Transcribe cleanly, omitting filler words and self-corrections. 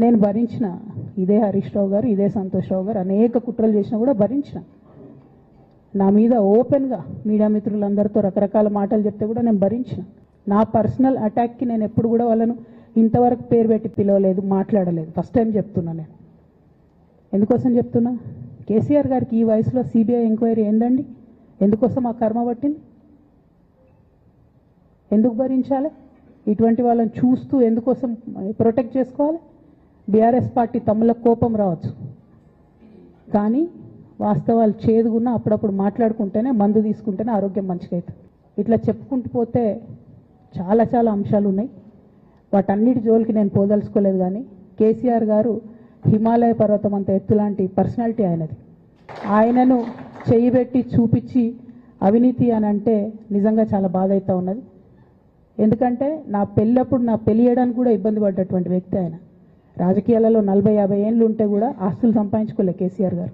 నేను భరించిన. ఇదే హరీష్ రావు గారు, ఇదే సంతోష్ రావు గారు అనేక కుట్రలు చేసినా కూడా భరించిన. నా మీద ఓపెన్గా మీడియా మిత్రులందరితో రకరకాల మాటలు చెప్తే కూడా నేను భరించిన. నా పర్సనల్ అటాక్కి నేను ఎప్పుడు కూడా వాళ్ళను ఇంతవరకు పేరు పెట్టి పిలవలేదు, మాట్లాడలేదు. ఫస్ట్ టైం చెప్తున్నా. నేను ఎందుకోసం చెప్తున్నా, కేసీఆర్ గారికి ఈ వయసులో సిబిఐ ఎంక్వైరీ ఏందండి? ఎందుకోసం ఆ కర్మ పట్టింది? ఎందుకు భరించాలి? ఇటువంటి వాళ్ళని చూస్తూ ఎందుకోసం ప్రొటెక్ట్ చేసుకోవాలి? బీఆర్ఎస్ పార్టీ తమ్ములకు కోపం రావచ్చు, కానీ వాస్తవాలు చేదుగున్నా అప్పుడప్పుడు మాట్లాడుకుంటేనే, మందు తీసుకుంటేనే ఆరోగ్యం మంచిగా అవుతుంది. ఇట్లా చెప్పుకుంటూ పోతే చాలా చాలా అంశాలు ఉన్నాయి. వాటన్నిటి జోలికి నేను పోదలుచుకోలేదు. కానీ కేసీఆర్ గారు హిమాలయ పర్వతం అంత ఎత్తులాంటి పర్సనాలిటీ ఆయనది. ఆయనను చేయిబెట్టి చూపించి అవినీతి అని అంటే నిజంగా చాలా బాధ అవుతూ ఉన్నది. ఎందుకంటే నా పెళ్ళప్పుడు నా పెళ్ళి చేయడానికి కూడా ఇబ్బంది పడ్డటువంటి వ్యక్తి ఆయన. రాజకీయాలలో 40-50 ఏళ్ళు ఉంటే కూడా ఆస్తులు సంపాదించుకోలే కేసీఆర్ గారు.